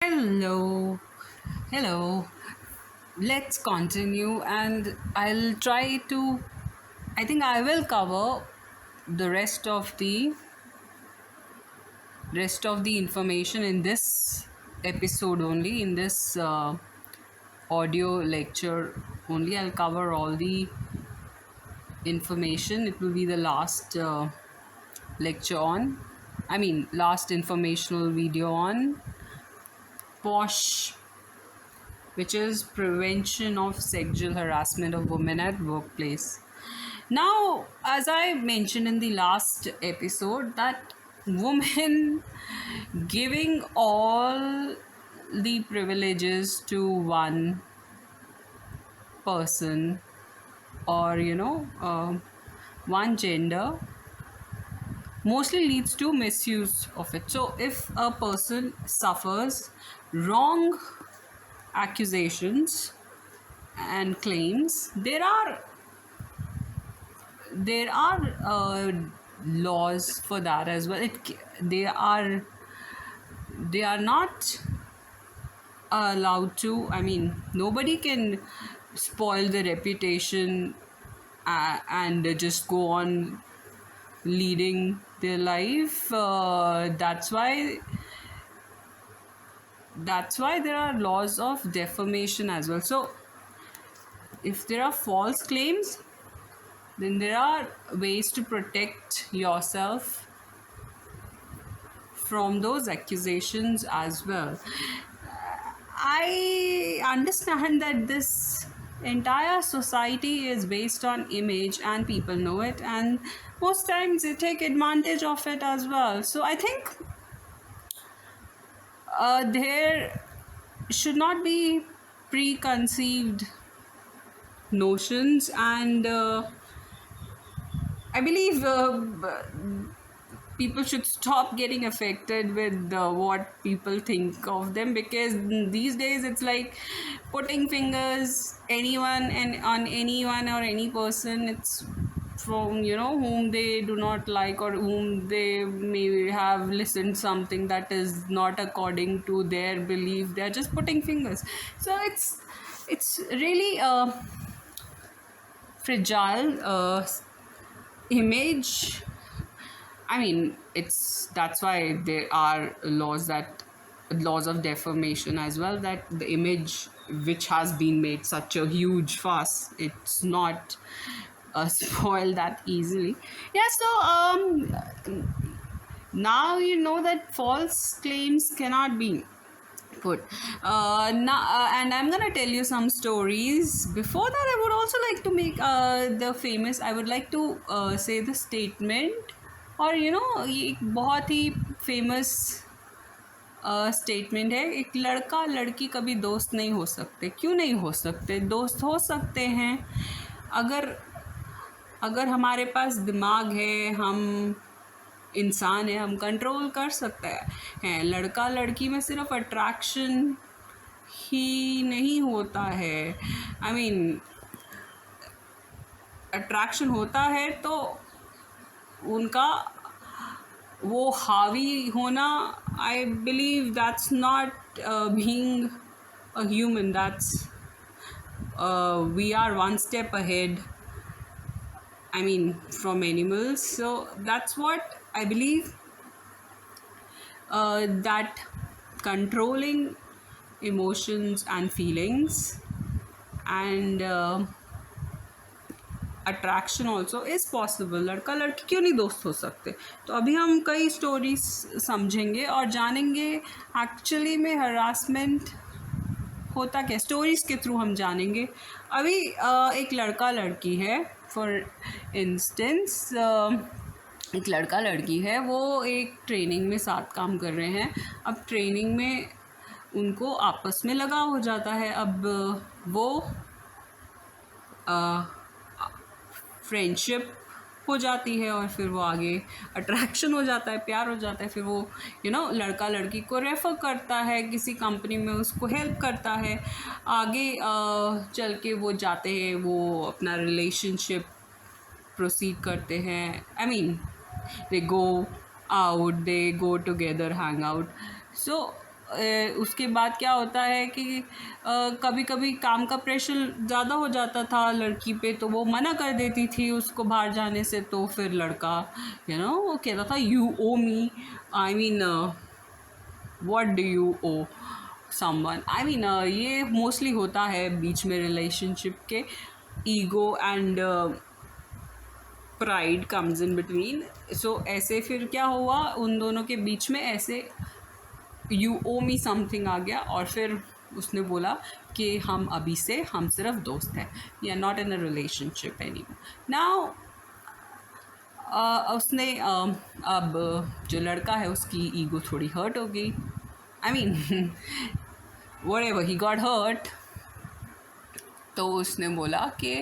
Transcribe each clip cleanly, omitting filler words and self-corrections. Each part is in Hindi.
Hello, hello. Let's continue, and I'll try to. I think I will cover the rest of the information in this episode only. In this audio lecture only, I'll cover all the information. It will be the last lecture on. I mean, last informational video on POSH, which is prevention of sexual harassment of women at workplace. Now, as I mentioned in the last episode, that women giving all the privileges to one person, or one gender, mostly leads to misuse of it. So if a person suffers wrong accusations and claims, there are laws for that as well. They are not allowed to. I mean, nobody can spoil the reputation and just go on leading their life. That's why there are laws of defamation as well. So if there are false claims, then there are ways to protect yourself from those accusations as well. I understand that this entire society is based on image and people know it, and most times they take advantage of it as well. So I think there should not be preconceived notions, and I believe people should stop getting affected with what people think of them, because these days it's like putting fingers anyone and on anyone or any person. It's from whom they do not like, or whom they may have listened something that is not according to their belief. They're just putting fingers. So it's really a fragile image. I mean, that's why there are laws of defamation as well, that the image which has been made such a huge fuss, it's not spoiled that easily. Yeah, so now you know that false claims cannot be put. And I'm gonna tell you some stories. Before that, I would also like to make the famous. I would like to say the statement, और ये एक बहुत ही फेमस स्टेटमेंट है. एक लड़का लड़की कभी दोस्त नहीं हो सकते. क्यों नहीं हो सकते? दोस्त हो सकते हैं अगर अगर हमारे पास दिमाग है, हम इंसान है, हम कंट्रोल कर सकते हैं. लड़का लड़की में सिर्फ अट्रैक्शन ही नहीं होता है. आई मीन, अट्रैक्शन होता है तो उनका वो हावी होना, I believe that's not being a human. That's we are one step ahead, I mean, from animals. So that's what I believe, that controlling emotions and feelings and attraction also is possible. लड़का लड़की क्यों नहीं दोस्त हो सकते? तो अभी हम कई स्टोरीज समझेंगे और जानेंगे एक्चुअली में हरासमेंट होता क्या. स्टोरीज के थ्रू हम जानेंगे. अभी एक लड़का लड़की है, फॉर इंस्टेंस एक लड़का लड़की है, वो एक ट्रेनिंग में साथ काम कर रहे हैं. अब ट्रेनिंग में उनको आपस में लगाव हो जाता है. अब वो फ्रेंडशिप हो जाती है, और फिर वो आगे अट्रैक्शन हो जाता है, प्यार हो जाता है. फिर वो लड़का लड़की को रेफ़र करता है किसी कंपनी में, उसको हेल्प करता है. आगे चल के वो जाते हैं, वो अपना रिलेशनशिप प्रोसीड करते हैं. I mean, they go out, they go together, hang out. So उसके बाद क्या होता है कि कभी कभी काम का प्रेशर ज़्यादा हो जाता था लड़की पे, तो वो मना कर देती थी उसको बाहर जाने से। तो फिर लड़का वो कहता था you owe me, I mean what do you owe someone. I mean ये मोस्टली होता है बीच में रिलेशनशिप के, ego and pride comes in between. So ऐसे फिर क्या हुआ उन दोनों के बीच में, ऐसे यू ओ मी समथिंग आ गया, और फिर उसने बोला कि हम अभी से हम सिर्फ दोस्त हैं, we are not in a relationship any now. उसने अब जो लड़का है उसकी ईगो थोड़ी हर्ट हो गई, I mean whatever he got hurt. तो उसने बोला कि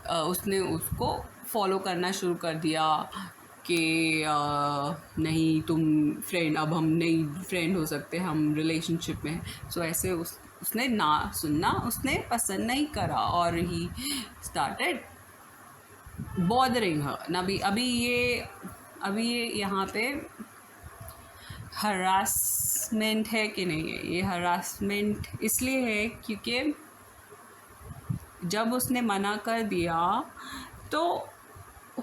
उसने उसको फॉलो करना शुरू कर दिया कि नहीं तुम फ्रेंड, अब हम नहीं फ्रेंड हो सकते, हम रिलेशनशिप में हैं। सो ऐसे उसने ना सुनना उसने पसंद नहीं करा, और ही स्टार्टेड बॉदरिंग हर। अभी ये यहाँ पे हरासमेंट है कि नहीं है? ये हरासमेंट इसलिए है क्योंकि जब उसने मना कर दिया तो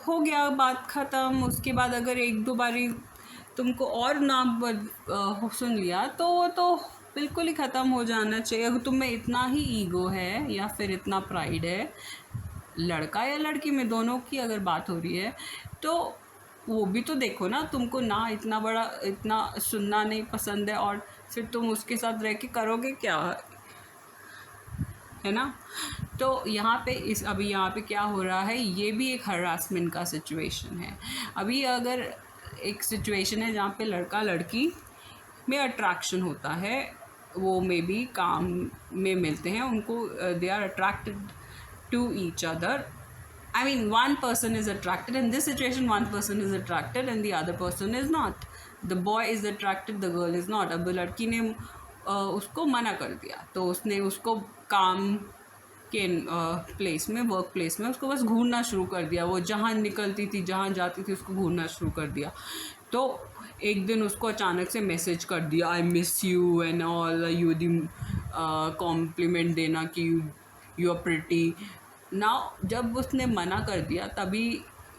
हो गया, बात ख़त्म। उसके बाद अगर एक दो बारी तुमको और ना सुन लिया तो वो तो बिल्कुल ही ख़त्म हो जाना चाहिए। अगर तुम में इतना ही ईगो है या फिर इतना प्राइड है, लड़का या लड़की में दोनों की अगर बात हो रही है, तो वो भी तो देखो ना। तुमको ना इतना बड़ा इतना सुनना नहीं पसंद है, और फिर तुम उसके साथ रह के करोगे क्या, है ना? तो यहाँ पे अभी यहाँ पे क्या हो रहा है, ये भी एक हरासमेंट का सिचुएशन है। अभी अगर एक सिचुएशन है जहाँ पे लड़का लड़की में अट्रैक्शन होता है, वो मे बी काम में मिलते हैं उनको, they are attracted to each other. I mean, one person is attracted. In this situation, one person is attracted and the other person is not. The boy is attracted, the girl is not. अब लड़की ने उसको मना कर दिया, तो उसने उसको काम के प्लेस में, वर्क प्लेस में उसको बस घूरना शुरू कर दिया। वो जहाँ निकलती थी, जहाँ जाती थी, उसको घूरना शुरू कर दिया। तो एक दिन उसको अचानक से मैसेज कर दिया, I miss you and all, you दी कॉम्प्लीमेंट देना कि यू आर प्रिटी। ना जब उसने मना कर दिया तभी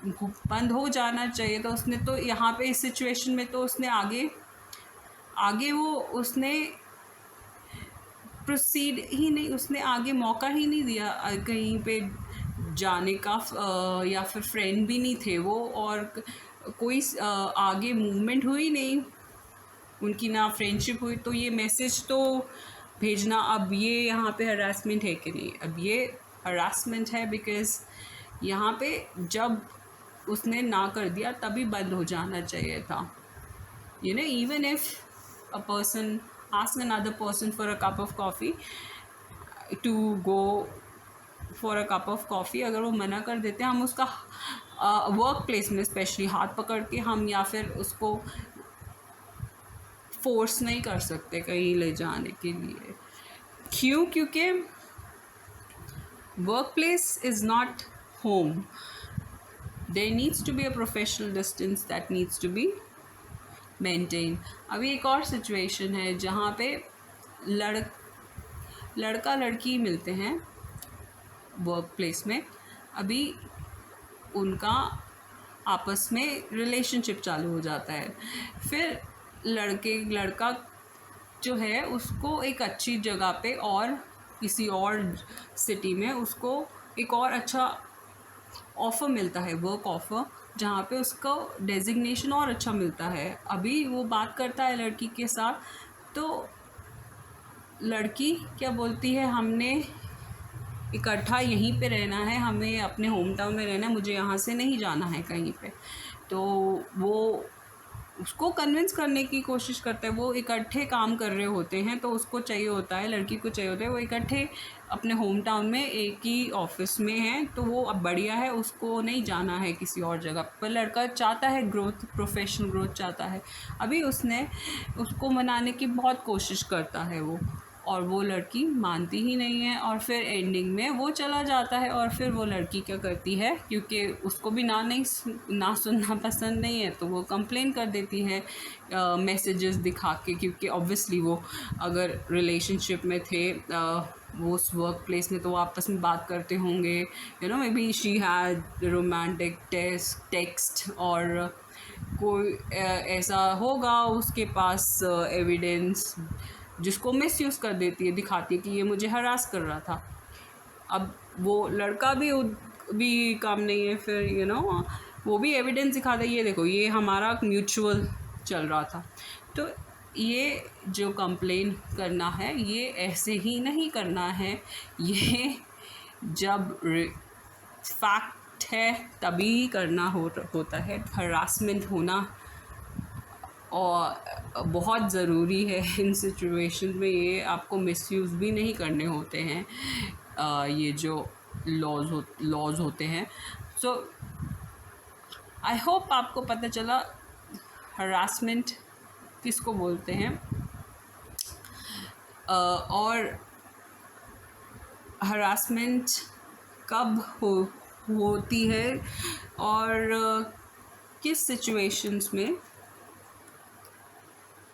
बंद हो जाना चाहिए। तो उसने तो यहाँ पे इस सिचुएशन में तो उसने आगे वो उसने प्रोसीड ही नहीं, उसने आगे मौका ही नहीं दिया कहीं पे जाने का, या फिर फ्रेंड भी नहीं थे वो, और कोई आगे मूवमेंट हुई नहीं उनकी, ना फ्रेंडशिप हुई। तो ये मैसेज तो भेजना, अब ये यहाँ पे हरासमेंट है कि नहीं? अब ये हरासमेंट है, बिकॉज यहाँ पे जब उसने ना कर दिया तभी बंद हो जाना चाहिए था। Even if a person ask another person for a cup of coffee, to go for a cup of coffee, अगर वो मना कर देते हैं, हम उसका वर्क प्लेस में स्पेशली हाथ पकड़ के हम, या फिर उसको फोर्स नहीं कर सकते कहीं ले जाने के लिए। क्यों? क्योंकि work place is not home. There needs to be a professional distance that needs to be maintain. अभी एक और सिचुएशन है जहाँ पे लड़का लड़की मिलते हैं वर्क प्लेस में। अभी उनका आपस में रिलेशनशिप चालू हो जाता है। फिर लड़का जो है उसको एक अच्छी जगह पे और किसी और सिटी में उसको एक और अच्छा ऑफ़र मिलता है, वर्क ऑफ़र, जहाँ पे उसको डेजिग्नेशन और अच्छा मिलता है। अभी वो बात करता है लड़की के साथ, तो लड़की क्या बोलती है, हमने इकट्ठा यहीं पे रहना है, हमें अपने होम टाउन में रहना है, मुझे यहाँ से नहीं जाना है कहीं पे। तो वो उसको कन्विंस करने की कोशिश करता है। वो इकट्ठे काम कर रहे होते हैं, तो उसको चाहिए होता है, लड़की को चाहिए होता है, वो इकट्ठे अपने होम टाउन में एक ही ऑफिस में हैं, तो वो अब बढ़िया है, उसको नहीं जाना है किसी और जगह पर। लड़का चाहता है ग्रोथ, प्रोफेशनल ग्रोथ चाहता है। अभी उसको मनाने की बहुत कोशिश करता है वो, और वो लड़की मानती ही नहीं है, और फिर एंडिंग में वो चला जाता है। और फिर वो लड़की क्या करती है, क्योंकि उसको भी ना सुनना पसंद नहीं है, तो वो कंप्लेन कर देती है मैसेजेस दिखा के, क्योंकि ऑब्वियसली वो अगर रिलेशनशिप में थे वो उस वर्क प्लेस में, तो वो आपस में बात करते होंगे, may be she had romantic text, और कोई ऐसा होगा उसके पास एविडेंस, जिसको मिसयूज़ कर देती है, दिखाती है कि ये मुझे हरास कर रहा था। अब वो लड़का भी काम नहीं है, फिर वो भी एविडेंस दिखा दे, ये देखो ये हमारा म्यूचुअल चल रहा था। तो ये जो कंप्लेन करना है, ये ऐसे ही नहीं करना है, ये जब फैक्ट है तभी करना होता है। हरासमेंट होना और बहुत ज़रूरी है इन सिचुएशन में, ये आपको मिसयूज़ भी नहीं करने होते हैं ये जो लॉज होते हैं। सो आई होप आपको पता चला हरासमेंट किसको बोलते हैं, और हरासमेंट कब होती है, और किस सिचुएशंस में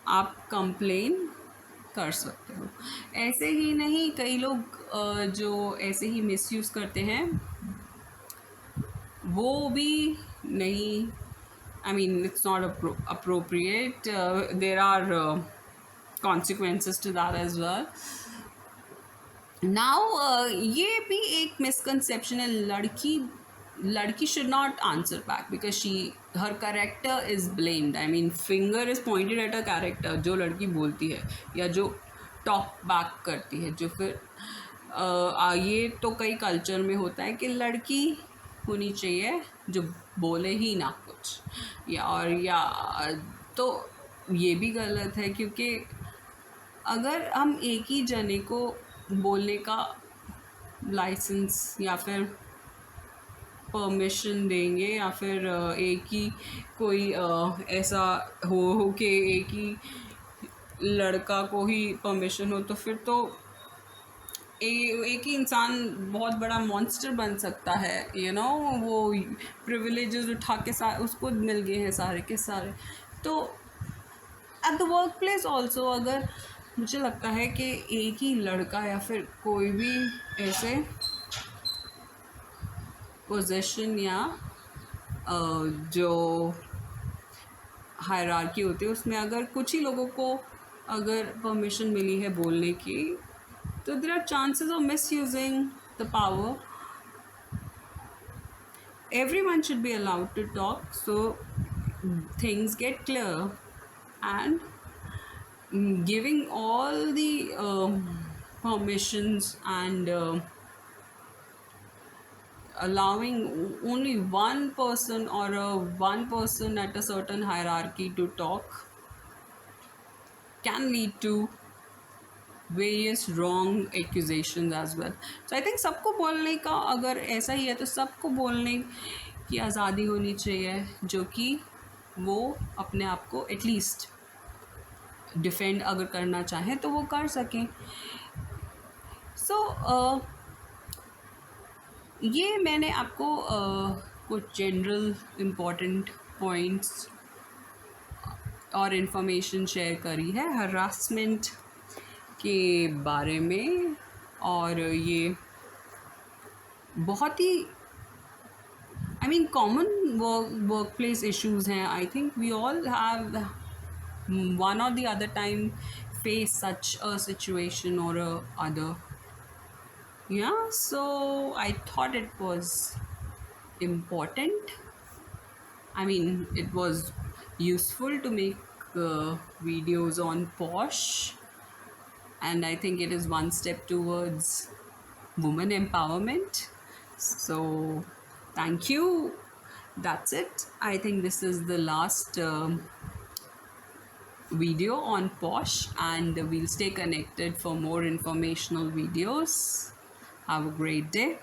आप कंप्लेन कर सकते हो। ऐसे ही नहीं, कई लोग जो ऐसे ही मिसयूज़ करते हैं, वो भी नहीं, I mean it's not appropriate, there are consequences to that as well. Now ये भी एक मिसकंसेप्शन है, लड़की should not answer back because her character is blamed, I mean finger is pointed at a character, जो लड़की बोलती है या जो टॉक बैक करती है, जो फिर ये तो कई कल्चर में होता है कि लड़की होनी चाहिए जो बोले ही ना कुछ, या तो ये भी गलत है, क्योंकि अगर हम एक ही जने को बोलने का लाइसेंस या फिर परमिशन देंगे, या फिर एक ही कोई ऐसा हो कि एक ही लड़का को ही परमिशन हो, तो फिर तो एक ही इंसान बहुत बड़ा मॉन्स्टर बन सकता है, वो प्रिविलेजेस उठा के उसको मिल गए हैं सारे के सारे। तो at the work place also, अगर मुझे लगता है कि एक ही लड़का या फिर कोई भी ऐसे पोजीशन या जो हायरार्की होती है उसमें अगर कुछ ही लोगों को अगर परमिशन मिली है बोलने की, तो there are chances of misusing the power. Everyone should be allowed to talk, so things get clear, and giving all the permissions and allowing only one person or one person at a certain hierarchy to talk can lead to various wrong accusations as well. So I think सबको बोलने का अगर ऐसा ही है तो सबको बोलने की आज़ादी होनी चाहिए, जो कि वो अपने आप को एटलीस्ट डिफेंड अगर करना चाहें तो वो कर सकें. सो ये मैंने आपको कुछ जनरल इम्पोर्टेंट पॉइंट्स और इन्फॉर्मेशन शेयर करी है हरासमेंट के बारे में, और ये बहुत ही I mean common workplace issues हैं. I think we all have one or the other time face such a situation or other. Yeah, so I thought it was important. I mean, it was useful to make videos on Posh, and I think it is one step towards women empowerment. So thank you. That's it. I think this is the last video on Posh, and we'll stay connected for more informational videos. Have a great day.